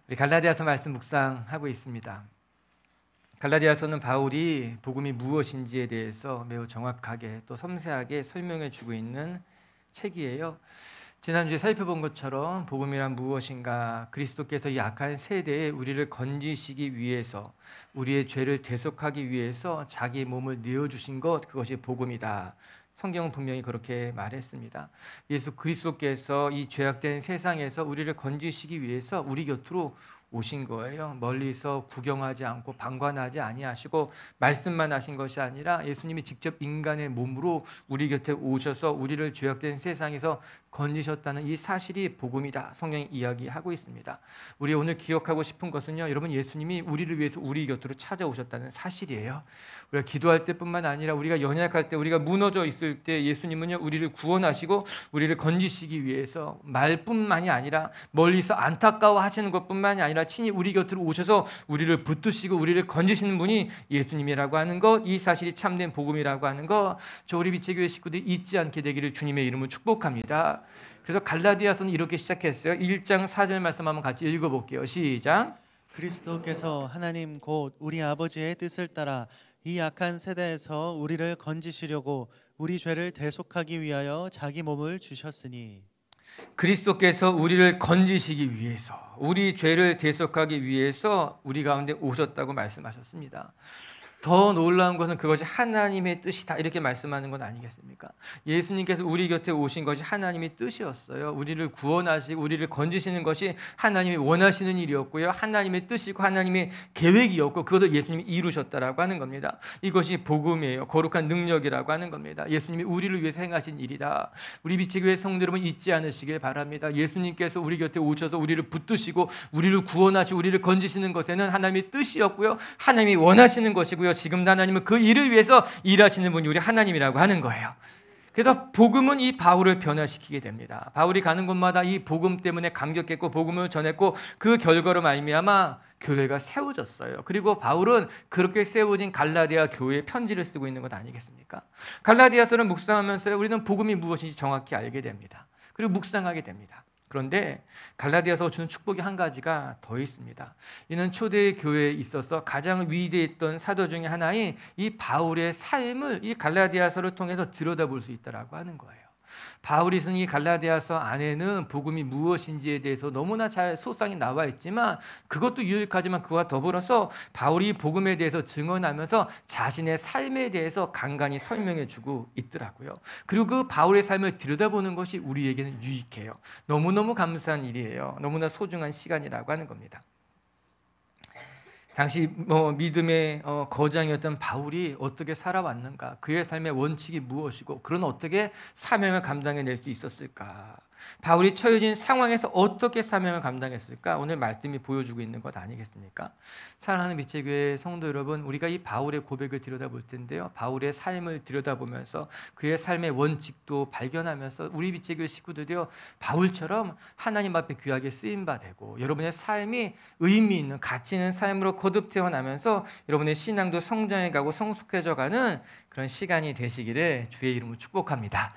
우리 갈라디아서 말씀 묵상하고 있습니다. 갈라디아서는 바울이 복음이 무엇인지에 대해서 매우 정확하게 또 섬세하게 설명해 주고 있는 책이에요. 지난주에 살펴본 것처럼 복음이란 무엇인가, 그리스도께서 이 악한 세대에 우리를 건지시기 위해서, 우리의 죄를 대속하기 위해서 자기 몸을 내어주신 것, 그것이 복음이다. 성경은 분명히 그렇게 말했습니다. 예수 그리스도께서 이 죄악된 세상에서 우리를 건지시기 위해서 우리 곁으로 오신 거예요. 멀리서 구경하지 않고 방관하지 아니하시고 말씀만 하신 것이 아니라 예수님이 직접 인간의 몸으로 우리 곁에 오셔서 우리를 죄악된 세상에서 건지셨다는 이 사실이 복음이다. 성경이 이야기하고 있습니다. 우리 오늘 기억하고 싶은 것은요, 여러분, 예수님이 우리를 위해서 우리 곁으로 찾아오셨다는 사실이에요. 우리가 기도할 때뿐만 아니라 우리가 연약할 때, 우리가 무너져 있을 때 예수님은요, 우리를 구원하시고 우리를 건지시기 위해서 말뿐만이 아니라 멀리서 안타까워하시는 것뿐만이 아니라 친히 우리 곁으로 오셔서 우리를 붙드시고 우리를 건지시는 분이 예수님이라고 하는 것, 이 사실이 참된 복음이라고 하는 것, 저 우리 빛의 교회 식구들이 잊지 않게 되기를 주님의 이름으로 축복합니다. 그래서 갈라디아서는 이렇게 시작했어요. 1장 4절 말씀 한번 같이 읽어볼게요. 시작. 그리스도께서 하나님 곧 우리 아버지의 뜻을 따라 이 악한 세대에서 우리를 건지시려고 우리 죄를 대속하기 위하여 자기 몸을 주셨으니, 그리스도께서 우리를 건지시기 위해서, 우리 죄를 대속하기 위해서 우리 가운데 오셨다고 말씀하셨습니다. 더 놀라운 것은 그것이 하나님의 뜻이다, 이렇게 말씀하는 건 아니겠습니까? 예수님께서 우리 곁에 오신 것이 하나님의 뜻이었어요. 우리를 구원하시고 우리를 건지시는 것이 하나님이 원하시는 일이었고요, 하나님의 뜻이고 하나님의 계획이었고, 그것을 예수님이 이루셨다라고 하는 겁니다. 이것이 복음이에요. 거룩한 능력이라고 하는 겁니다. 예수님이 우리를 위해서 행하신 일이다. 우리 빛의 교회 성도 여러분, 잊지 않으시길 바랍니다. 예수님께서 우리 곁에 오셔서 우리를 붙드시고 우리를 구원하시고 우리를 건지시는 것에는 하나님의 뜻이었고요, 하나님이 원하시는 것이고요, 지금 하나님은 그 일을 위해서 일하시는 분이 우리 하나님이라고 하는 거예요. 그래서 복음은 이 바울을 변화시키게 됩니다. 바울이 가는 곳마다 이 복음 때문에 감격했고 복음을 전했고, 그 결과로 말미암아 교회가 세워졌어요. 그리고 바울은 그렇게 세워진 갈라디아 교회에 편지를 쓰고 있는 것 아니겠습니까? 갈라디아서를 묵상하면서 우리는 복음이 무엇인지 정확히 알게 됩니다. 그리고 묵상하게 됩니다. 그런데 갈라디아서가 주는 축복이 한 가지가 더 있습니다. 이는 초대 교회에 있어서 가장 위대했던 사도 중에 하나인 이 바울의 삶을 이 갈라디아서를 통해서 들여다볼 수 있다라고 하는 거예요. 바울이 쓴 이 갈라디아서 안에는 복음이 무엇인지에 대해서 너무나 잘 소상히 나와 있지만, 그것도 유익하지만 그와 더불어서 바울이 복음에 대해서 증언하면서 자신의 삶에 대해서 간간히 설명해 주고 있더라고요. 그리고 그 바울의 삶을 들여다보는 것이 우리에게는 유익해요. 너무너무 감사한 일이에요. 너무나 소중한 시간이라고 하는 겁니다. 당시 믿음의 거장이었던 바울이 어떻게 살아왔는가, 그의 삶의 원칙이 무엇이고, 그런 어떻게 사명을 감당해낼 수 있었을까, 바울이 처해진 상황에서 어떻게 사명을 감당했을까, 오늘 말씀이 보여주고 있는 것 아니겠습니까? 사랑하는 빛의 교회 성도 여러분, 우리가 이 바울의 고백을 들여다볼 텐데요, 바울의 삶을 들여다보면서 그의 삶의 원칙도 발견하면서 우리 빛의 교회 식구들이요, 바울처럼 하나님 앞에 귀하게 쓰임바 되고 여러분의 삶이 의미 있는 가치 있는 삶으로 거듭 태어나면서 여러분의 신앙도 성장해가고 성숙해져가는 그런 시간이 되시기를 주의 이름으로 축복합니다.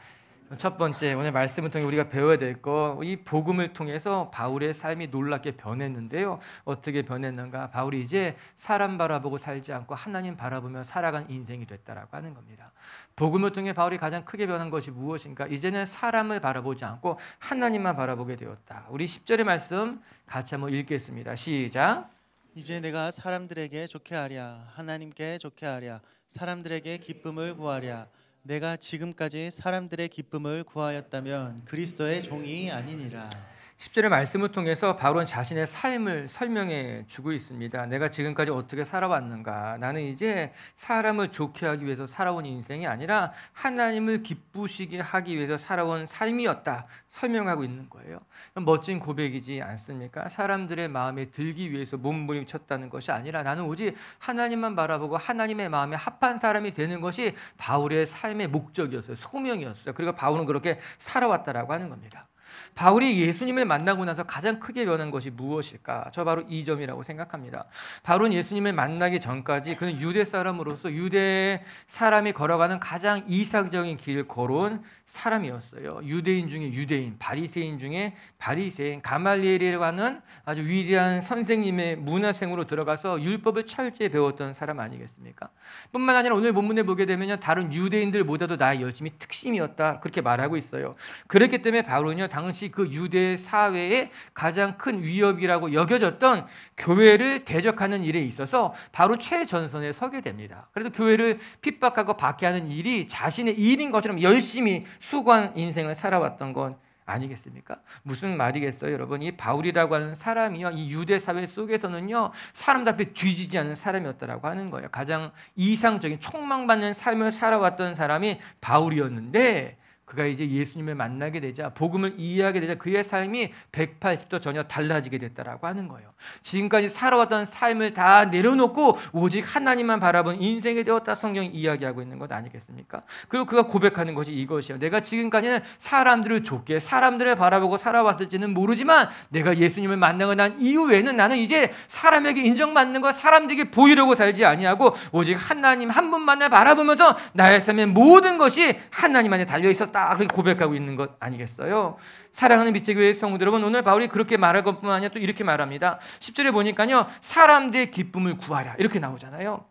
첫 번째, 오늘 말씀을 통해 우리가 배워야 될 거, 이 복음을 통해서 바울의 삶이 놀랍게 변했는데요. 어떻게 변했는가? 바울이 이제 사람 바라보고 살지 않고 하나님 바라보며 살아간 인생이 됐다라고 하는 겁니다. 복음을 통해 바울이 가장 크게 변한 것이 무엇인가? 이제는 사람을 바라보지 않고 하나님만 바라보게 되었다. 우리 10절의 말씀 같이 한번 읽겠습니다. 시작. 이제 내가 사람들에게 좋게 하랴, 하나님께 좋게 하랴, 사람들에게 기쁨을 구하랴. 내가 지금까지 사람들의 기쁨을 구하였다면 그리스도의 종이 아니니라. 10절의 말씀을 통해서 바울은 자신의 삶을 설명해 주고 있습니다. 내가 지금까지 어떻게 살아왔는가? 나는 이제 사람을 좋게 하기 위해서 살아온 인생이 아니라 하나님을 기쁘시게 하기 위해서 살아온 삶이었다, 설명하고 있는 거예요. 멋진 고백이지 않습니까? 사람들의 마음에 들기 위해서 몸부림쳤다는 것이 아니라 나는 오직 하나님만 바라보고 하나님의 마음에 합한 사람이 되는 것이 바울의 삶의 목적이었어요. 소명이었어요. 그리고 바울은 그렇게 살아왔다라고 하는 겁니다. 바울이 예수님을 만나고 나서 가장 크게 변한 것이 무엇일까? 저 바로 이 점이라고 생각합니다. 바울은 예수님을 만나기 전까지 그는 유대 사람으로서 유대 사람이 걸어가는 가장 이상적인 길을 걸어온 사람이었어요. 유대인 중에 유대인, 바리새인 중에 바리새인, 가말리엘이라고 하는 아주 위대한 선생님의 문화생으로 들어가서 율법을 철저히 배웠던 사람 아니겠습니까? 뿐만 아니라 오늘 본문에 보게 되면 다른 유대인들보다도 나의 열심이 특심이었다, 그렇게 말하고 있어요. 그렇기 때문에 바울은요, 당시 그 유대 사회의 가장 큰 위협이라고 여겨졌던 교회를 대적하는 일에 있어서 바로 최전선에 서게 됩니다. 그래서 교회를 핍박하고 박해하는 일이 자신의 일인 것처럼 열심히 수고한 인생을 살아왔던 건 아니겠습니까? 무슨 말이겠어요, 여러분? 이 바울이라고 하는 사람이요, 이 유대 사회 속에서는요, 사람들 앞에 뒤지지 않는 사람이었다라고 하는 거예요. 가장 이상적인 촉망받는 삶을 살아왔던 사람이 바울이었는데, 그가 이제 예수님을 만나게 되자, 복음을 이해하게 되자 그의 삶이 180도 전혀 달라지게 됐다라고 하는 거예요. 지금까지 살아왔던 삶을 다 내려놓고 오직 하나님만 바라본 인생이 되었다, 성경이 이야기하고 있는 것 아니겠습니까? 그리고 그가 고백하는 것이 이것이에요. 내가 지금까지는 사람들을 좋게, 사람들을 바라보고 살아왔을지는 모르지만 내가 예수님을 만나고 난 이후에는 나는 이제 사람에게 인정받는 것, 사람들에게 보이려고 살지 아니하고 오직 하나님 한 분만을 바라보면서 나의 삶의 모든 것이 하나님 안에 달려있었다, 그렇게 고백하고 있는 것 아니겠어요? 사랑하는 빛의 교회 성도 여러분, 오늘 바울이 그렇게 말할 것뿐만 아니라 또 이렇게 말합니다. 10절에 보니까요, 사람들의 기쁨을 구하랴, 이렇게 나오잖아요.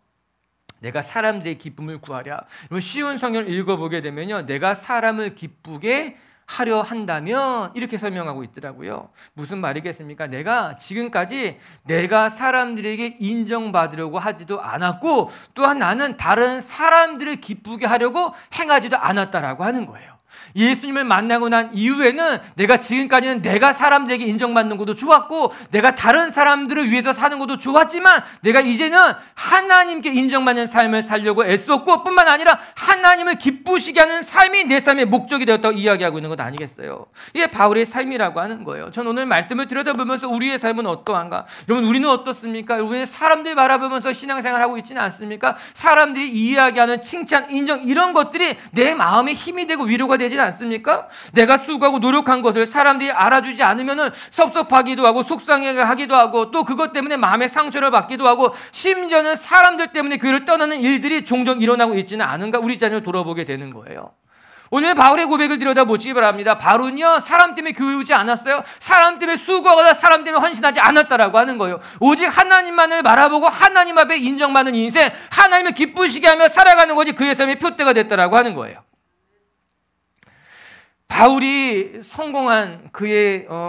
내가 사람들의 기쁨을 구하랴. 쉬운 성경을 읽어보게 되면요, 내가 사람을 기쁘게 하려 한다면, 이렇게 설명하고 있더라고요. 무슨 말이겠습니까? 내가 지금까지 내가 사람들에게 인정받으려고 하지도 않았고, 또한 나는 다른 사람들을 기쁘게 하려고 행하지도 않았다라고 하는 거예요. 예수님을 만나고 난 이후에는 내가 지금까지는 내가 사람들에게 인정받는 것도 좋았고 내가 다른 사람들을 위해서 사는 것도 좋았지만 내가 이제는 하나님께 인정받는 삶을 살려고 애썼고 뿐만 아니라 하나님을 기쁘시게 하는 삶이 내 삶의 목적이 되었다고 이야기하고 있는 것 아니겠어요? 이게 바울의 삶이라고 하는 거예요. 전 오늘 말씀을 들여다보면서 우리의 삶은 어떠한가? 여러분, 우리는 어떻습니까? 우리는 사람들 바라보면서 신앙생활하고 있지는 않습니까? 사람들이 이야기하는 칭찬, 인정, 이런 것들이 내 마음에 힘이 되고 위로가 되지 않습니까? 내가 수고하고 노력한 것을 사람들이 알아주지 않으면 섭섭하기도 하고 속상해하기도 하고 또 그것 때문에 마음의 상처를 받기도 하고 심지어는 사람들 때문에 교회를 떠나는 일들이 종종 일어나고 있지는 않은가? 우리 자녀를 돌아보게 되는 거예요. 오늘 바울의 고백을 들여다보시기 바랍니다. 바울은요, 사람 때문에 교회 오지 않았어요. 사람 때문에 수고하거나 사람 때문에 헌신하지 않았다라고 하는 거예요. 오직 하나님만을 바라보고 하나님 앞에 인정받는 인생, 하나님을 기쁘시게 하며 살아가는 것이 그의 삶의 표대가 됐다라고 하는 거예요. 바울이 성공한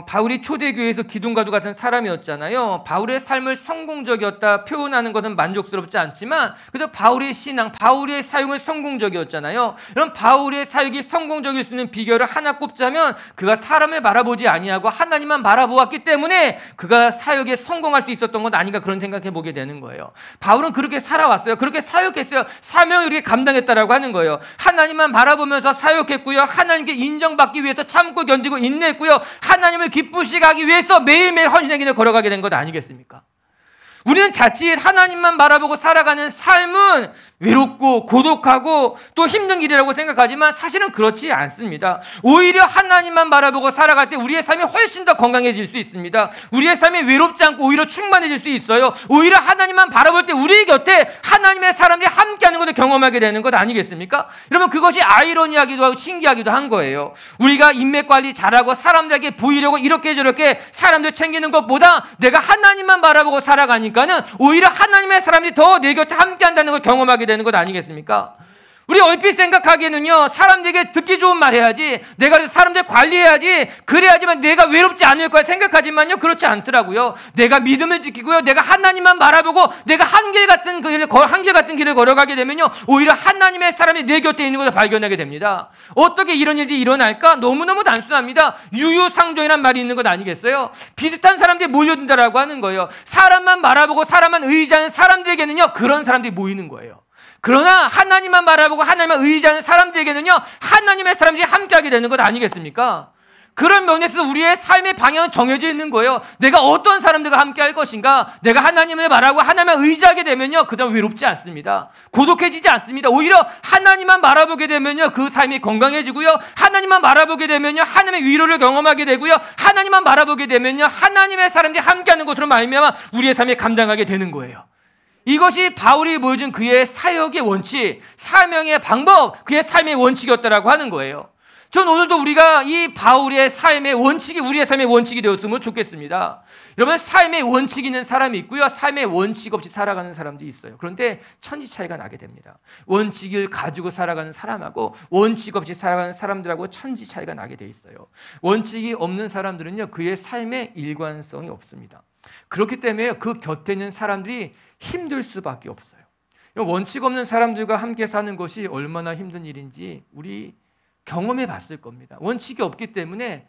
바울이 초대교회에서 기둥과도 같은 사람이었잖아요. 바울의 삶을 성공적이었다 표현하는 것은 만족스럽지 않지만 그래도 바울의 신앙, 바울의 사역은 성공적이었잖아요. 그럼 바울의 사역이 성공적일 수 있는 비결을 하나 꼽자면 그가 사람을 바라보지 아니하고 하나님만 바라보았기 때문에 그가 사역에 성공할 수 있었던 것 아닌가, 그런 생각해 보게 되는 거예요. 바울은 그렇게 살아왔어요. 그렇게 사역했어요. 사명을 이렇게 감당했다라고 하는 거예요. 하나님만 바라보면서 사역했고요. 하나님께 받기 위해서 참고 견디고 인내했고요. 하나님을 기쁘시게 하기 위해서 매일매일 헌신의 길을 걸어가게 된 것 아니겠습니까? 우리는 자칫 하나님만 바라보고 살아가는 삶은 외롭고 고독하고 또 힘든 길이라고 생각하지만 사실은 그렇지 않습니다. 오히려 하나님만 바라보고 살아갈 때 우리의 삶이 훨씬 더 건강해질 수 있습니다. 우리의 삶이 외롭지 않고 오히려 충만해질 수 있어요. 오히려 하나님만 바라볼 때 우리 곁에 하나님의 사람들이 함께하는 것을 경험하게 되는 것 아니겠습니까? 여러분, 그것이 아이러니하기도 하고 신기하기도 한 거예요. 우리가 인맥 관리 잘하고 사람들에게 보이려고 이렇게 저렇게 사람들 챙기는 것보다 내가 하나님만 바라보고 살아가니까는 오히려 하나님의 사람들이 더 내 곁에 함께한다는 걸 경험하게 되는 것 아니겠습니까? 우리 얼핏 생각하기에는요, 사람들에게 듣기 좋은 말 해야지, 내가 사람들 관리해야지, 그래야지만 내가 외롭지 않을 거야 생각하지만요, 그렇지 않더라고요. 내가 믿음을 지키고요, 내가 하나님만 바라보고 내가 한결같은 길을 걸어가게 되면요, 오히려 하나님의 사람이 내 곁에 있는 것을 발견하게 됩니다. 어떻게 이런 일이 일어날까? 너무너무 단순합니다. 유유상종이란 말이 있는 것 아니겠어요? 비슷한 사람들이 몰려든다라고 하는 거예요. 사람만 바라보고 사람만 의지하는 사람들에게는요, 그런 사람들이 모이는 거예요. 그러나 하나님만 바라보고 하나님만 의지하는 사람들에게는요, 하나님의 사람들이 함께하게 되는 것 아니겠습니까? 그런 면에서 우리의 삶의 방향은 정해져 있는 거예요. 내가 어떤 사람들과 함께 할 것인가, 내가 하나님을 바라고 하나님을 의지하게 되면요, 그 다음 외롭지 않습니다. 고독해지지 않습니다. 오히려 하나님만 바라보게 되면요, 그 삶이 건강해지고요, 하나님만 바라보게 되면요, 하나님의 위로를 경험하게 되고요, 하나님만 바라보게 되면요, 하나님의 사람들이 함께하는 것으로 말미암아 우리의 삶에 감당하게 되는 거예요. 이것이 바울이 보여준 그의 사역의 원칙, 사명의 방법, 그의 삶의 원칙이었다라고 하는 거예요. 전 오늘도 우리가 이 바울의 삶의 원칙이 우리의 삶의 원칙이 되었으면 좋겠습니다. 여러분, 삶의 원칙이 있는 사람이 있고요, 삶의 원칙 없이 살아가는 사람도 있어요. 그런데 천지 차이가 나게 됩니다. 원칙을 가지고 살아가는 사람하고 원칙 없이 살아가는 사람들하고 천지 차이가 나게 돼 있어요. 원칙이 없는 사람들은요, 그의 삶의 일관성이 없습니다. 그렇기 때문에 그 곁에 있는 사람들이 힘들 수밖에 없어요. 원칙 없는 사람들과 함께 사는 것이 얼마나 힘든 일인지 우리 경험해 봤을 겁니다. 원칙이 없기 때문에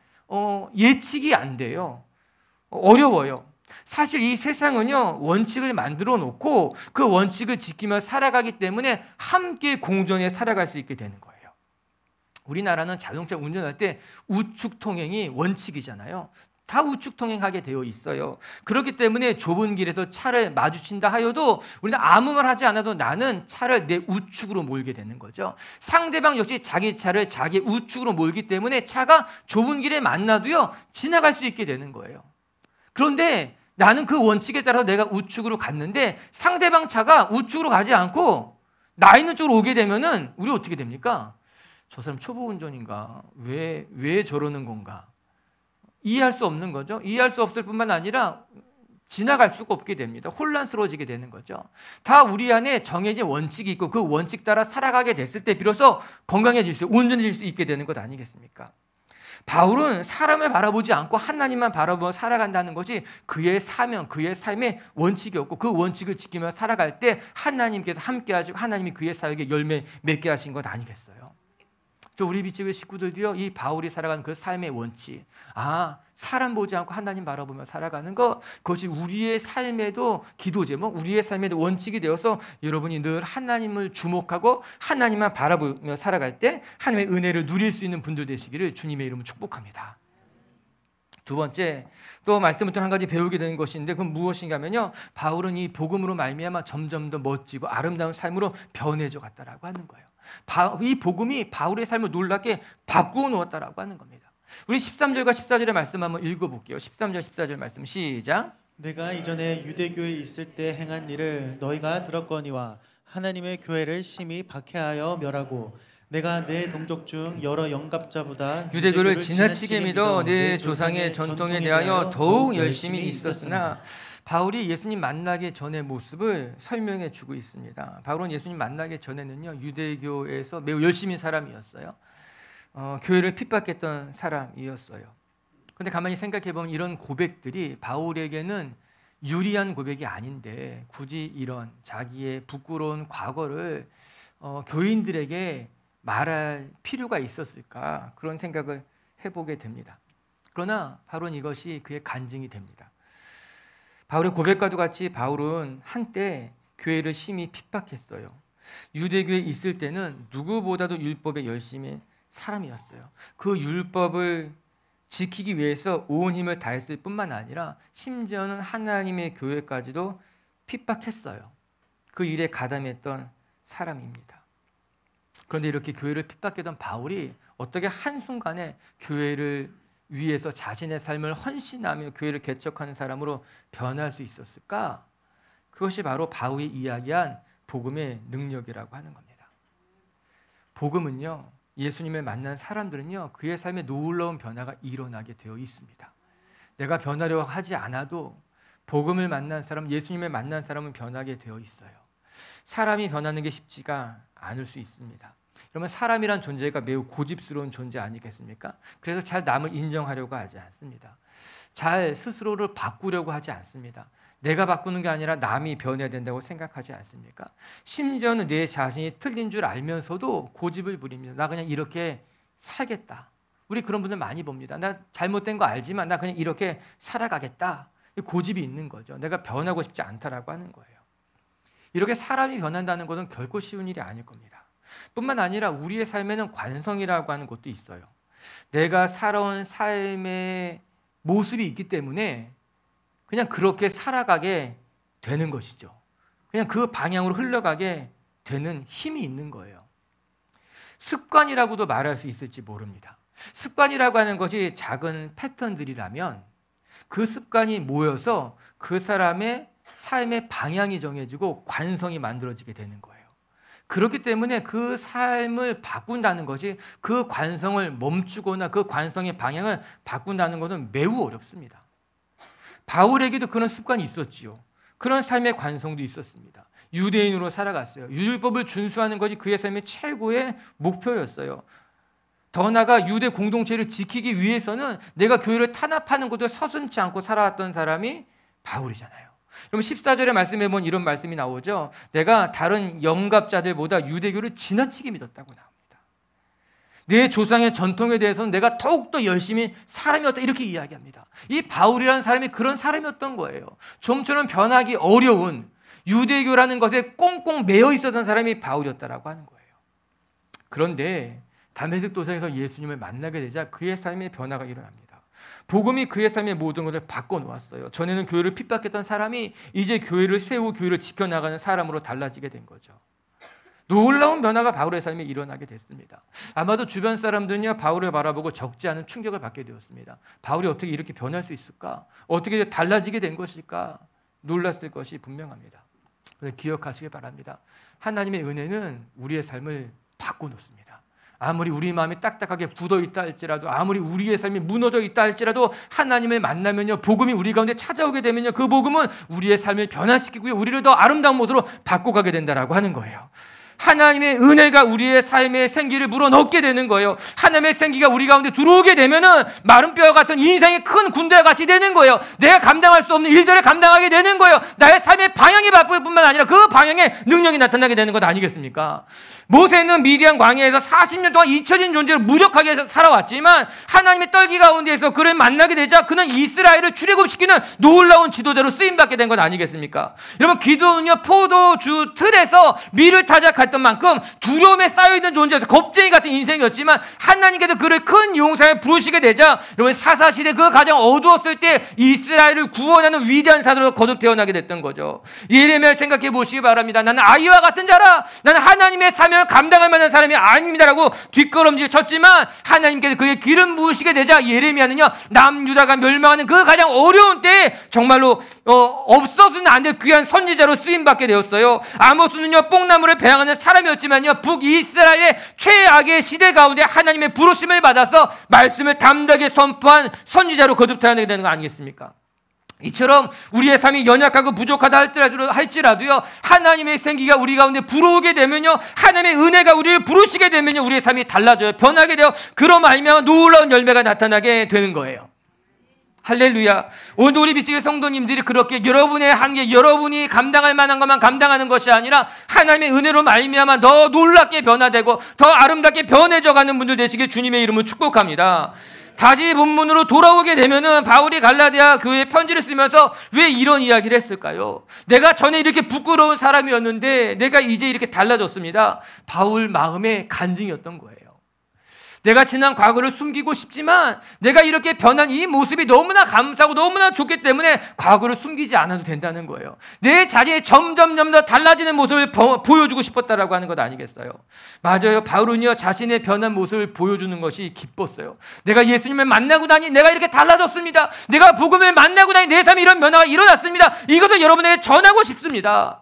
예측이 안 돼요. 어려워요. 사실 이 세상은요, 원칙을 만들어 놓고 그 원칙을 지키며 살아가기 때문에 함께 공존해 살아갈 수 있게 되는 거예요. 우리나라는 자동차 운전할 때 우측 통행이 원칙이잖아요. 다 우측 통행하게 되어 있어요. 그렇기 때문에 좁은 길에서 차를 마주친다 하여도 우리는 아무 말 하지 않아도 나는 차를 내 우측으로 몰게 되는 거죠. 상대방 역시 자기 차를 자기 우측으로 몰기 때문에 차가 좁은 길에 만나도요, 지나갈 수 있게 되는 거예요. 그런데 나는 그 원칙에 따라서 내가 우측으로 갔는데 상대방 차가 우측으로 가지 않고 나 있는 쪽으로 오게 되면은 우리 어떻게 됩니까? 저 사람 초보 운전인가? 왜 저러는 건가? 이해할 수 없는 거죠. 이해할 수 없을 뿐만 아니라 지나갈 수가 없게 됩니다. 혼란스러워지게 되는 거죠. 다 우리 안에 정해진 원칙이 있고 그 원칙 따라 살아가게 됐을 때 비로소 건강해질 수, 온전해질 수 있게 되는 것 아니겠습니까? 바울은 사람을 바라보지 않고 하나님만 바라보며 살아간다는 것이 그의 사명, 그의 삶의 원칙이었고 그 원칙을 지키며 살아갈 때 하나님께서 함께 하시고 하나님이 그의 사역에 열매 맺게 하신 것 아니겠어요? 우리 빛집의 식구들도요, 이 바울이 살아가는 그 삶의 원칙, 사람 보지 않고 하나님 바라보며 살아가는 것, 그것이 우리의 삶에도 기도 제목, 우리의 삶에도 원칙이 되어서 여러분이 늘 하나님을 주목하고 하나님만 바라보며 살아갈 때 하나님의 은혜를 누릴 수 있는 분들 되시기를 주님의 이름으로 축복합니다. 두 번째, 또 말씀을 또 한 가지 배우게 되는 것인데 그건 무엇인가 하면요, 바울은 이 복음으로 말미암아 점점 더 멋지고 아름다운 삶으로 변해져 갔다라고 하는 거예요. 이 복음이 바울의 삶을 놀랍게 바꾸어 놓았다라고 하는 겁니다. 우리 13절과 14절의 말씀 한번 읽어볼게요. 13절 14절 말씀 시작. 내가 이전에 유대교에 있을 때 행한 일을 너희가 들었거니와 하나님의 교회를 심히 박해하여 멸하고 내가 내 동족 중 여러 영갑자보다 유대교를 지나치게 믿어 내 조상의 전통에 대하여 더욱 열심히 있었으나 바울이 예수님 만나기 전의 모습을 설명해 주고 있습니다. 바울은 예수님 만나기 전에는요, 유대교에서 매우 열심인 사람이었어요. 교회를 핍박했던 사람이었어요. 그런데 가만히 생각해 보면 이런 고백들이 바울에게는 유리한 고백이 아닌데 굳이 이런 자기의 부끄러운 과거를 교인들에게 말할 필요가 있었을까, 그런 생각을 해보게 됩니다. 그러나 바울은 이것이 그의 간증이 됩니다. 바울의 고백과도 같이 바울은 한때 교회를 심히 핍박했어요. 유대교에 있을 때는 누구보다도 율법에 열심히 사람이었어요. 그 율법을 지키기 위해서 온 힘을 다했을 뿐만 아니라 심지어는 하나님의 교회까지도 핍박했어요. 그 일에 가담했던 사람입니다. 그런데 이렇게 교회를 핍박했던 바울이 어떻게 한순간에 교회를 위해서 자신의 삶을 헌신하며 교회를 개척하는 사람으로 변할 수 있었을까? 그것이 바로 바울이 이야기한 복음의 능력이라고 하는 겁니다. 복음은요, 예수님을 만난 사람들은요, 그의 삶에 놀라운 변화가 일어나게 되어 있습니다. 내가 변하려고 하지 않아도 복음을 만난 사람, 예수님을 만난 사람은 변하게 되어 있어요. 사람이 변하는 게 쉽지가 않을 수 있습니다. 그러면 사람이란 존재가 매우 고집스러운 존재 아니겠습니까? 그래서 잘 남을 인정하려고 하지 않습니다. 잘 스스로를 바꾸려고 하지 않습니다. 내가 바꾸는 게 아니라 남이 변해야 된다고 생각하지 않습니까? 심지어는 내 자신이 틀린 줄 알면서도 고집을 부립니다. 나 그냥 이렇게 살겠다. 우리 그런 분들 많이 봅니다. 나 잘못된 거 알지만 나 그냥 이렇게 살아가겠다. 고집이 있는 거죠. 내가 변하고 싶지 않다라고 하는 거예요. 이렇게 사람이 변한다는 것은 결코 쉬운 일이 아닐 겁니다. 뿐만 아니라 우리의 삶에는 관성이라고 하는 것도 있어요. 내가 살아온 삶의 모습이 있기 때문에 그냥 그렇게 살아가게 되는 것이죠. 그냥 그 방향으로 흘러가게 되는 힘이 있는 거예요. 습관이라고도 말할 수 있을지 모릅니다. 습관이라고 하는 것이 작은 패턴들이라면 그 습관이 모여서 그 사람의 삶의 방향이 정해지고 관성이 만들어지게 되는 거예요. 그렇기 때문에 그 삶을 바꾼다는 것이 그 관성을 멈추거나 그 관성의 방향을 바꾼다는 것은 매우 어렵습니다. 바울에게도 그런 습관이 있었지요. 그런 삶의 관성도 있었습니다. 유대인으로 살아갔어요. 율법을 준수하는 것이 그의 삶의 최고의 목표였어요. 더 나아가 유대 공동체를 지키기 위해서는 내가 교회를 탄압하는 것도 서슴지 않고 살아왔던 사람이 바울이잖아요. 그럼 14절의 말씀에 보면 이런 말씀이 나오죠. 내가 다른 영갑자들보다 유대교를 지나치게 믿었다고 나옵니다. 내 조상의 전통에 대해서는 내가 더욱더 열심히 사람이었다 이렇게 이야기합니다. 이 바울이라는 사람이 그런 사람이었던 거예요. 좀처럼 변하기 어려운 유대교라는 것에 꽁꽁 매여 있었던 사람이 바울이었다라고 하는 거예요. 그런데 다메섹 도상에서 예수님을 만나게 되자 그의 삶의 변화가 일어납니다. 복음이 그의 삶의 모든 것을 바꿔놓았어요. 전에는 교회를 핍박했던 사람이 이제 교회를 세우고 교회를 지켜나가는 사람으로 달라지게 된 거죠. 놀라운 변화가 바울의 삶에 일어나게 됐습니다. 아마도 주변 사람들은요, 바울을 바라보고 적지 않은 충격을 받게 되었습니다. 바울이 어떻게 이렇게 변할 수 있을까? 어떻게 달라지게 된 것일까? 놀랐을 것이 분명합니다. 기억하시기 바랍니다. 하나님의 은혜는 우리의 삶을 바꿔놓습니다. 아무리 우리 마음이 딱딱하게 굳어있다 할지라도, 아무리 우리의 삶이 무너져 있다 할지라도 하나님을 만나면요, 복음이 우리 가운데 찾아오게 되면요, 그 복음은 우리의 삶을 변화시키고요, 우리를 더 아름다운 모습으로 바꿔가게 된다라고 하는 거예요. 하나님의 은혜가 우리의 삶의 생기를 불어넣게 되는 거예요. 하나님의 생기가 우리 가운데 들어오게 되면은 마른 뼈와 같은 인생의 큰 군대와 같이 되는 거예요. 내가 감당할 수 없는 일들을 감당하게 되는 거예요. 나의 삶의 방향이 바뀔 뿐만 아니라 그 방향에 능력이 나타나게 되는 것 아니겠습니까? 모세는 미디안 광야에서 40년 동안 잊혀진 존재로 무력하게 살아왔지만 하나님의 떨기 가운데에서 그를 만나게 되자 그는 이스라엘을 출애굽시키는 놀라운 지도자로 쓰임받게 된 것 아니겠습니까? 여러분, 기도는요, 포도주 틀에서 밀을 타자 갔던 만큼 두려움에 쌓여있는 존재에서 겁쟁이 같은 인생이었지만 하나님께서 그를 큰 용사에 부르시게 되자 여러분, 사사시대 그 가장 어두웠을 때 이스라엘을 구원하는 위대한 사도로 거듭 태어나게 됐던 거죠. 예레미야를 생각해 보시기 바랍니다. 나는 아이와 같은 자라, 나는 하나님의 사명을 감당할 만한 사람이 아닙니다라고 뒷걸음질 쳤지만 하나님께서 그의 기름 부으시게 되자 예레미야는요, 남유다가 멸망하는 그 가장 어려운 때에 정말로 없어서는 안 될 귀한 선지자로 쓰임받게 되었어요. 아모스는요, 뽕나무를 배양하는 사람이었지만요, 북이스라엘의 최악의 시대 가운데 하나님의 부르심을 받아서 말씀을 담대하게 선포한 선지자로 거듭 태어나게 되는 거 아니겠습니까? 이처럼 우리의 삶이 연약하고 부족하다 할지라도요, 하나님의 생기가 우리 가운데 불어오게 되면요, 하나님의 은혜가 우리를 부르시게 되면요, 우리의 삶이 달라져요. 변하게 되어 그로 말미암아 놀라운 열매가 나타나게 되는 거예요. 할렐루야. 오늘 우리 빛의 성도님들이 그렇게 여러분의 한계, 여러분이 감당할 만한 것만 감당하는 것이 아니라 하나님의 은혜로 말미암아 더 놀랍게 변화되고 더 아름답게 변해져가는 분들 되시길 주님의 이름으로 축복합니다. 다시 본문으로 돌아오게 되면은 바울이 갈라디아 교회에 편지를 쓰면서 왜 이런 이야기를 했을까요? 내가 전에 이렇게 부끄러운 사람이었는데 내가 이제 이렇게 달라졌습니다. 바울 마음의 간증이었던 거예요. 내가 지난 과거를 숨기고 싶지만 내가 이렇게 변한 이 모습이 너무나 감사하고 너무나 좋기 때문에 과거를 숨기지 않아도 된다는 거예요. 내 자신이 점점 더 달라지는 모습을 보여주고 싶었다라고 하는 것 아니겠어요? 맞아요. 바울은요, 자신의 변한 모습을 보여주는 것이 기뻤어요. 내가 예수님을 만나고 나니 내가 이렇게 달라졌습니다. 내가 복음을 만나고 나니 내 삶에 이런 변화가 일어났습니다. 이것을 여러분에게 전하고 싶습니다.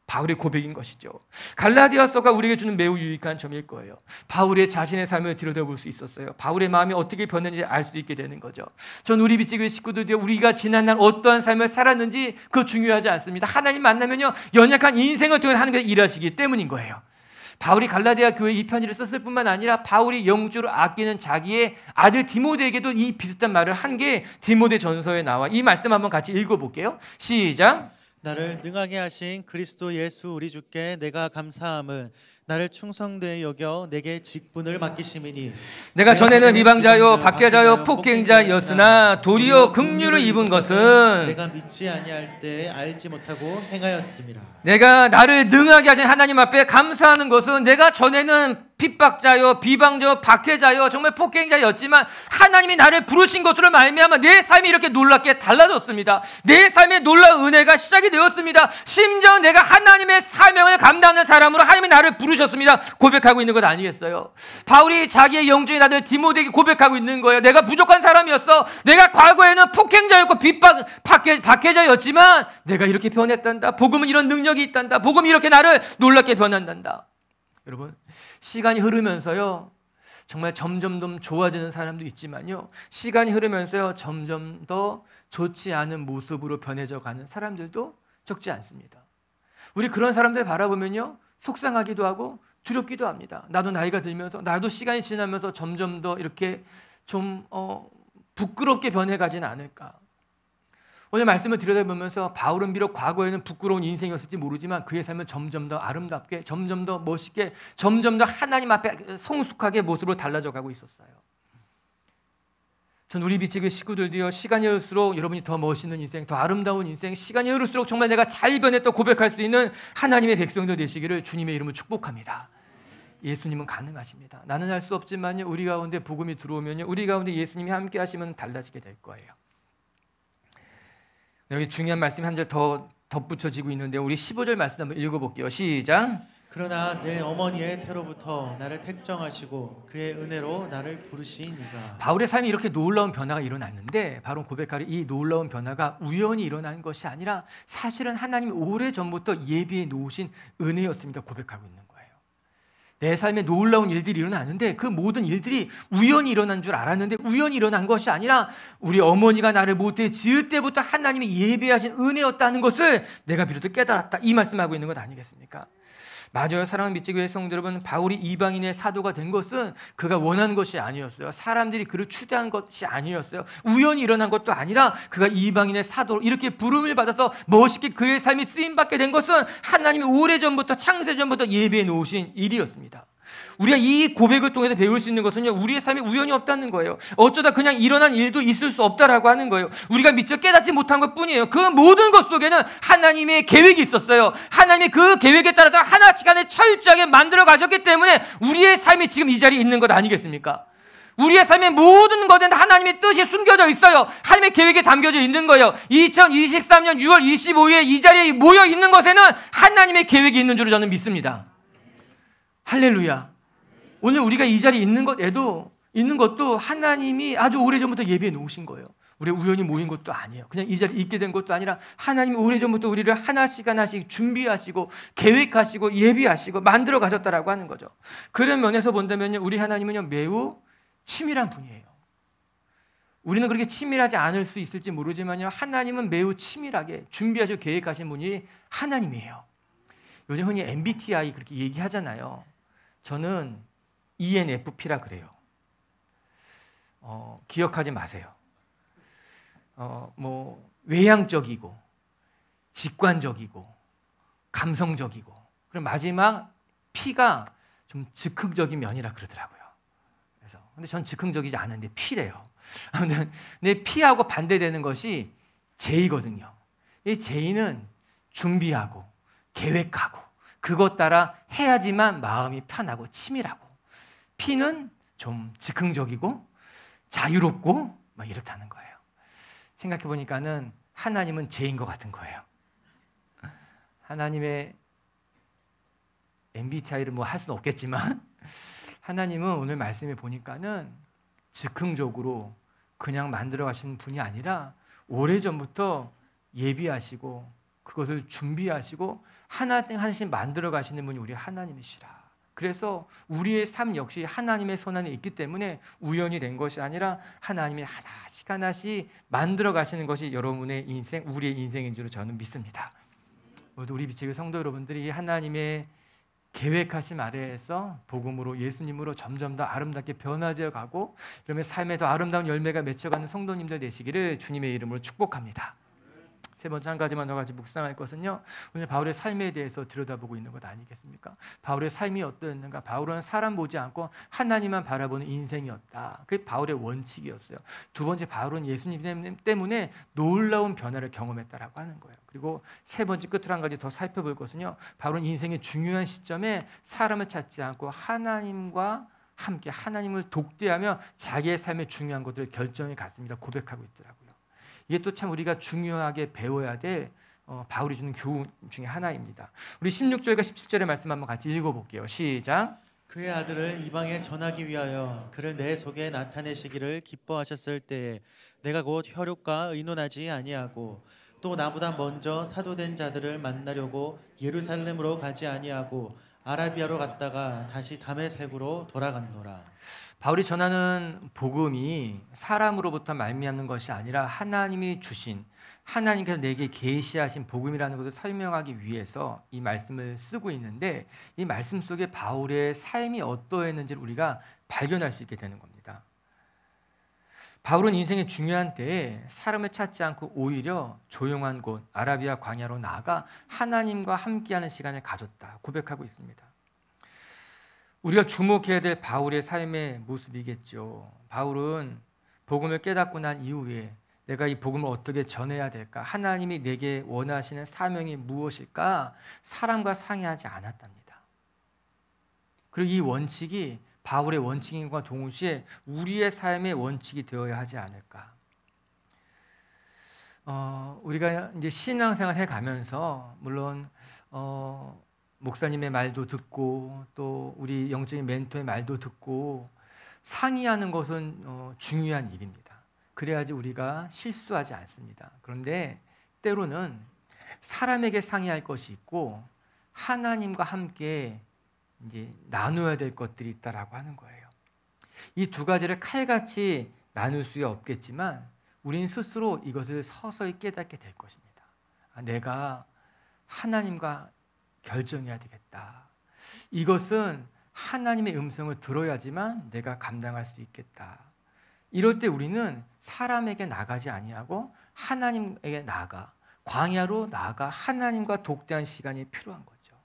바울의 고백인 것이죠. 갈라디아서가 우리에게 주는 매우 유익한 점일 거예요. 바울의 자신의 삶을 들여다볼 수 있었어요. 바울의 마음이 어떻게 변했는지 알 수 있게 되는 거죠. 전 우리 빛의 식구들이 우리가 지난날 어떠한 삶을 살았는지 그거 중요하지 않습니다. 하나님 만나면요, 연약한 인생을 통해 하나님께서 일하시기 때문인 거예요. 바울이 갈라디아 교회에 이 편지를 썼을 뿐만 아니라 바울이 영적으로 아끼는 자기의 아들 디모데에게도 이 비슷한 말을 한 게 디모데 전서에 나와. 이 말씀 한번 같이 읽어볼게요. 시작. 나를 능하게 하신 그리스도 예수 우리 주께 내가 감사함은 나를 충성되이 여겨 내게 직분을 맡기심이니 내가 전에는 이방자요 박해자요 폭행자였으나 도리어 긍휼을 입은 것은 내가 믿지 아니할 때 알지 못하고 행하였습니다. 내가 나를 능하게 하신 하나님 앞에 감사하는 것은 내가 전에는 핍박자요, 비방자요, 박해자요, 정말 폭행자였지만 하나님이 나를 부르신 것으로 말미암아 내 삶이 이렇게 놀랍게 달라졌습니다. 내 삶의 놀라운 은혜가 시작이 되었습니다. 심지어 내가 하나님의 사명을 감당하는 사람으로 하나님이 나를 부르셨습니다. 고백하고 있는 것 아니겠어요? 바울이 자기의 영적인 아들 디모데에게 고백하고 있는 거예요. 내가 부족한 사람이었어. 내가 과거에는 폭행자였고 박해자였지만 내가 이렇게 변했단다. 복음은 이런 능력이 있단다. 복음이 이렇게 나를 놀랍게 변한단다. 여러분, 시간이 흐르면서요, 정말 점점 더 좋아지는 사람도 있지만요, 시간이 흐르면서요, 점점 더 좋지 않은 모습으로 변해져 가는 사람들도 적지 않습니다. 우리 그런 사람들 바라보면요, 속상하기도 하고 두렵기도 합니다. 나도 나이가 들면서, 나도 시간이 지나면서 점점 더 이렇게 좀 부끄럽게 변해가지는 않을까. 오늘 말씀을 들여다보면서 바울은 비록 과거에는 부끄러운 인생이었을지 모르지만 그의 삶은 점점 더 아름답게, 점점 더 멋있게, 점점 더 하나님 앞에 성숙하게 모습으로 달라져 가고 있었어요. 전 우리 비치기 식구들도요, 시간이 흐를수록 여러분이 더 멋있는 인생, 더 아름다운 인생, 시간이 흐를수록 정말 내가 잘 변했다 고백할 수 있는 하나님의 백성들 되시기를 주님의 이름으로 축복합니다. 예수님은 가능하십니다. 나는 할 수 없지만요, 우리 가운데 복음이 들어오면요, 우리 가운데 예수님이 함께 하시면 달라지게 될 거예요. 여기 중요한 말씀이 한 절 더 덧붙여지고 있는데 우리 15절 말씀 한번 읽어볼게요. 시작. 그러나 내 어머니의 태로부터 나를 택정하시고 그의 은혜로 나를 부르시니가. 바울의 삶이 이렇게 놀라운 변화가 일어났는데 바로 고백하리 이 놀라운 변화가 우연히 일어난 것이 아니라 사실은 하나님이 오래전부터 예비해 놓으신 은혜였습니다. 고백하고 있는 거예요. 내 삶에 놀라운 일들이 일어나는데 그 모든 일들이 우연히 일어난 줄 알았는데 우연히 일어난 것이 아니라 우리 어머니가 나를 모태 지을 때부터 하나님이 예비하신 은혜였다는 것을 내가 비로소 깨달았다. 이 말씀하고 있는 것 아니겠습니까? 맞아요. 사랑하는 미치교회 성도 여러분, 바울이 이방인의 사도가 된 것은 그가 원한 것이 아니었어요. 사람들이 그를 추대한 것이 아니었어요. 우연히 일어난 것도 아니라 그가 이방인의 사도로 이렇게 부름을 받아서 멋있게 그의 삶이 쓰임받게 된 것은 하나님이 오래전부터 창세전부터 예비해 놓으신 일이었습니다. 우리가 이 고백을 통해서 배울 수 있는 것은요, 우리의 삶에 우연이 없다는 거예요. 어쩌다 그냥 일어난 일도 있을 수 없다라고 하는 거예요. 우리가 미처 깨닫지 못한 것 뿐이에요. 그 모든 것 속에는 하나님의 계획이 있었어요. 하나님이 그 계획에 따라서 하나씩 하나 철저하게 만들어 가셨기 때문에 우리의 삶이 지금 이 자리에 있는 것 아니겠습니까? 우리의 삶의 모든 것에는 하나님의 뜻이 숨겨져 있어요. 하나님의 계획에 담겨져 있는 거예요. 2023년 6월 25일에 이 자리에 모여 있는 것에는 하나님의 계획이 있는 줄을 저는 믿습니다. 할렐루야. 오늘 우리가 이 자리에 있는 것도 하나님이 아주 오래전부터 예비해 놓으신 거예요. 우리 우연히 모인 것도 아니에요. 그냥 이 자리에 있게 된 것도 아니라 하나님이 오래전부터 우리를 하나씩 하나씩 준비하시고 계획하시고 예비하시고 만들어 가셨다라고 하는 거죠. 그런 면에서 본다면요, 우리 하나님은요 매우 치밀한 분이에요. 우리는 그렇게 치밀하지 않을 수 있을지 모르지만요, 하나님은 매우 치밀하게 준비하시고 계획하신 분이 하나님이에요. 요즘 흔히 MBTI 그렇게 얘기하잖아요. 저는 ENFP라 그래요. 기억하지 마세요. 외향적이고 직관적이고 감성적이고 그럼 마지막 P가 좀 즉흥적인 면이라 그러더라고요. 그래서 근데 전 즉흥적이지 않은데 P래요. 아무튼 내 P하고 반대되는 것이 J거든요. 이 J는 준비하고 계획하고 그것 따라 해야지만 마음이 편하고 치밀하고, P는 좀 즉흥적이고 자유롭고 막 이렇다는 거예요. 생각해 보니까는 하나님은 J인 것 같은 거예요. 하나님의 MBTI를 뭐 할 수는 없겠지만 하나님은 오늘 말씀에 보니까는 즉흥적으로 그냥 만들어 가시는 분이 아니라 오래전부터 예비하시고 그것을 준비하시고 하나씩 만들어 가시는 분이 우리 하나님이시라. 그래서 우리의 삶 역시 하나님의 손 안에 있기 때문에 우연이 된 것이 아니라 하나님이 하나씩 하나씩 만들어 가시는 것이 여러분의 인생, 우리의 인생인 줄 저는 믿습니다. 모두 우리 비치교 성도 여러분들이 하나님의 계획하심 아래에서 복음으로 예수님으로 점점 더 아름답게 변화되어 가고 그러면 삶에 더 아름다운 열매가 맺혀가는 성도님들 되시기를 주님의 이름으로 축복합니다. 세 번째 한 가지만 더 같이 묵상할 것은요, 오늘 바울의 삶에 대해서 들여다보고 있는 것 아니겠습니까? 바울의 삶이 어떠했는가? 바울은 사람 보지 않고 하나님만 바라보는 인생이었다. 그게 바울의 원칙이었어요. 두 번째, 바울은 예수님 때문에 놀라운 변화를 경험했다라고 하는 거예요. 그리고 세 번째, 끝으로 한 가지 더 살펴볼 것은요, 바울은 인생의 중요한 시점에 사람을 찾지 않고 하나님과 함께 하나님을 독대하며 자기의 삶의 중요한 것들을 결정해 갔습니다. 고백하고 있더라고요. 이게 또 참 우리가 중요하게 배워야 될 바울이 주는 교훈 중에 하나입니다. 우리 16절과 17절의 말씀 한번 같이 읽어볼게요. 시작. 그의 아들을 이방에 전하기 위하여 그를 내 속에 나타내시기를 기뻐하셨을 때에 내가 곧 혈육과 의논하지 아니하고 또 나보다 먼저 사도된 자들을 만나려고 예루살렘으로 가지 아니하고 아라비아로 갔다가 다시 다메섹으로 돌아갔노라. 바울이 전하는 복음이 사람으로부터 말미암는 것이 아니라 하나님이 주신, 하나님께서 내게 계시하신 복음이라는 것을 설명하기 위해서 이 말씀을 쓰고 있는데, 이 말씀 속에 바울의 삶이 어떠했는지를 우리가 발견할 수 있게 되는 겁니다. 바울은 인생의 중요한 때에 사람을 찾지 않고 오히려 조용한 곳 아라비아 광야로 나아가 하나님과 함께하는 시간을 가졌다 고백하고 있습니다. 우리가 주목해야 될 바울의 삶의 모습이겠죠. 바울은 복음을 깨닫고 난 이후에 내가 이 복음을 어떻게 전해야 될까? 하나님이 내게 원하시는 사명이 무엇일까? 사람과 상의하지 않았답니다. 그리고 이 원칙이 바울의 원칙인과 동시에 우리의 삶의 원칙이 되어야 하지 않을까? 우리가 이제 신앙생활 해가면서 물론 목사님의 말도 듣고 또 우리 영적인 멘토의 말도 듣고 상의하는 것은 중요한 일입니다. 그래야지 우리가 실수하지 않습니다. 그런데 때로는 사람에게 상의할 것이 있고 하나님과 함께 이제 나누어야 될 것들이 있다라고 하는 거예요. 이 두 가지를 칼같이 나눌 수 없겠지만 우리는 스스로 이것을 서서히 깨닫게 될 것입니다. 내가 하나님과 결정해야 되겠다. 이것은 하나님의 음성을 들어야지만 내가 감당할 수 있겠다. 이럴 때 우리는 사람에게 나가지 아니하고 하나님에게 나가, 광야로 나가 하나님과 독대한 시간이 필요한 거죠.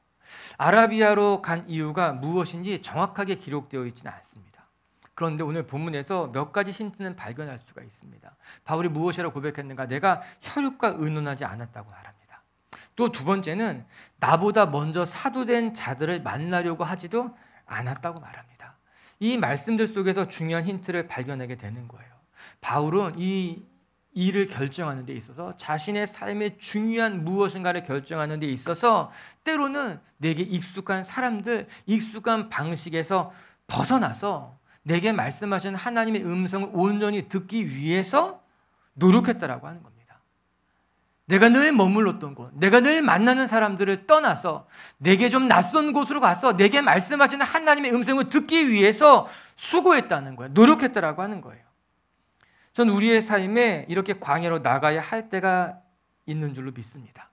아라비아로 간 이유가 무엇인지 정확하게 기록되어 있지는 않습니다. 그런데 오늘 본문에서 몇 가지 힌트는 발견할 수가 있습니다. 바울이 무엇이라고 고백했는가? 내가 혈육과 의논하지 않았다고 말합니다. 또 두 번째는 나보다 먼저 사도된 자들을 만나려고 하지도 않았다고 말합니다. 이 말씀들 속에서 중요한 힌트를 발견하게 되는 거예요. 바울은 이 일을 결정하는 데 있어서 자신의 삶의 중요한 무엇인가를 결정하는 데 있어서 때로는 내게 익숙한 사람들, 익숙한 방식에서 벗어나서 내게 말씀하신 하나님의 음성을 온전히 듣기 위해서 노력했다라고 하는 겁니다. 내가 늘 머물렀던 곳, 내가 늘 만나는 사람들을 떠나서 내게 좀 낯선 곳으로 가서 내게 말씀하시는 하나님의 음성을 듣기 위해서 수고했다는 거예요. 노력했다라고 하는 거예요. 전 우리의 삶에 이렇게 광야로 나가야 할 때가 있는 줄로 믿습니다.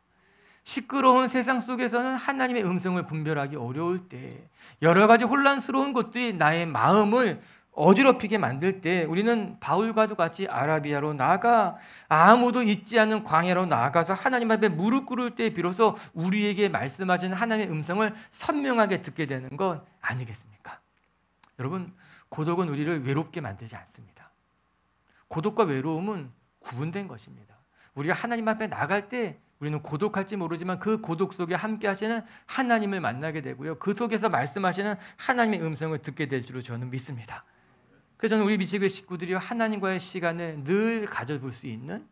시끄러운 세상 속에서는 하나님의 음성을 분별하기 어려울 때, 여러 가지 혼란스러운 것들이 나의 마음을 어지럽히게 만들 때 우리는 바울과도 같이 아라비아로 나가 아무도 있지 않은 광야로 나가서 하나님 앞에 무릎 꿇을 때 비로소 우리에게 말씀하시는 하나님의 음성을 선명하게 듣게 되는 것 아니겠습니까? 여러분, 고독은 우리를 외롭게 만들지 않습니다. 고독과 외로움은 구분된 것입니다. 우리가 하나님 앞에 나갈 때 우리는 고독할지 모르지만 그 고독 속에 함께 하시는 하나님을 만나게 되고요. 그 속에서 말씀하시는 하나님의 음성을 듣게 될 줄로 저는 믿습니다. 그래서 저는 우리 미치교회 식구들이 하나님과의 시간을 늘 가져볼 수 있는,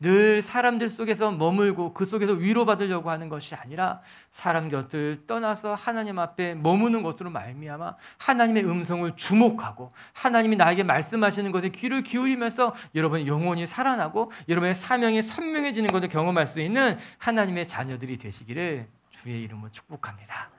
늘 사람들 속에서 머물고 그 속에서 위로받으려고 하는 것이 아니라 사람 곁을 떠나서 하나님 앞에 머무는 것으로 말미암아 하나님의 음성을 주목하고 하나님이 나에게 말씀하시는 것에 귀를 기울이면서 여러분의 영혼이 살아나고 여러분의 사명이 선명해지는 것을 경험할 수 있는 하나님의 자녀들이 되시기를 주의 이름으로 축복합니다.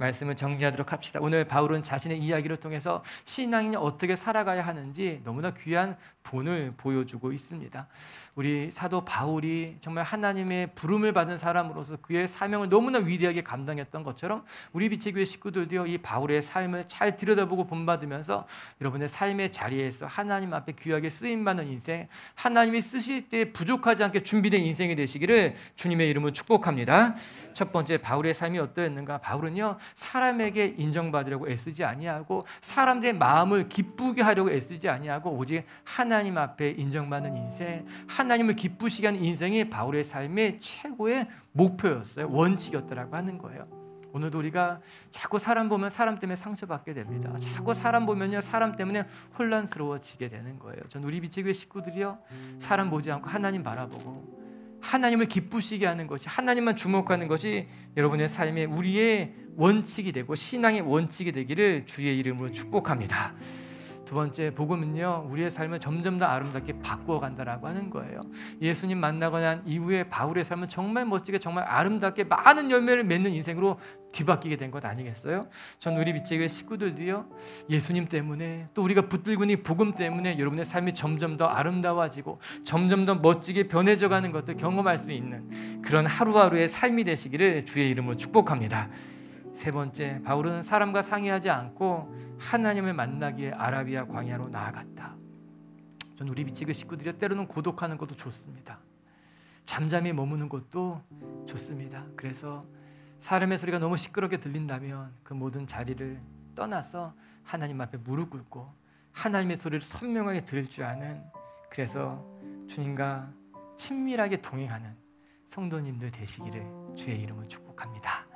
말씀을 정리하도록 합시다. 오늘 바울은 자신의 이야기를 통해서 신앙인이 어떻게 살아가야 하는지 너무나 귀한 본을 보여주고 있습니다. 우리 사도 바울이 정말 하나님의 부름을 받은 사람으로서 그의 사명을 너무나 위대하게 감당했던 것처럼 우리 빛의 교회 식구들도요, 이 바울의 삶을 잘 들여다보고 본받으면서 여러분의 삶의 자리에서 하나님 앞에 귀하게 쓰임받는 인생, 하나님이 쓰실 때 부족하지 않게 준비된 인생이 되시기를 주님의 이름으로 축복합니다. 첫 번째, 바울의 삶이 어떠했는가? 바울은요, 사람에게 인정받으려고 애쓰지 아니하고 사람들의 마음을 기쁘게 하려고 애쓰지 아니하고 오직 하나님 앞에 인정받는 인생, 하나님을 기쁘시게 하는 인생이 바울의 삶의 최고의 목표였어요. 원칙이었다라고 하는 거예요. 오늘도 우리가 자꾸 사람 보면 사람 때문에 상처받게 됩니다. 자꾸 사람 보면요, 사람 때문에 혼란스러워지게 되는 거예요. 전 우리 빛의 교회 식구들이요, 사람 보지 않고 하나님 바라보고 하나님을 기쁘시게 하는 것이, 하나님만 주목하는 것이 여러분의 삶에 우리의 원칙이 되고 신앙의 원칙이 되기를 주의 이름으로 축복합니다. 두 번째, 복음은요, 우리의 삶을 점점 더 아름답게 바꾸어 간다라고 하는 거예요. 예수님 만나고 난 이후에 바울의 삶은 정말 멋지게, 정말 아름답게 많은 열매를 맺는 인생으로 뒤바뀌게 된 것 아니겠어요? 전 우리 빛의 교회 식구들도요, 예수님 때문에, 또 우리가 붙들고 있는 복음 때문에 여러분의 삶이 점점 더 아름다워지고 점점 더 멋지게 변해져 가는 것을 경험할 수 있는 그런 하루하루의 삶이 되시기를 주의 이름으로 축복합니다. 세 번째, 바울은 사람과 상의하지 않고 하나님을 만나기 위해 아라비아 광야로 나아갔다. 전 우리 빛의 교회 식구들이 때로는 고독하는 것도 좋습니다. 잠잠히 머무는 것도 좋습니다. 그래서 사람의 소리가 너무 시끄럽게 들린다면 그 모든 자리를 떠나서 하나님 앞에 무릎 꿇고 하나님의 소리를 선명하게 들을 줄 아는, 그래서 주님과 친밀하게 동행하는 성도님들 되시기를 주의 이름으로 축복합니다.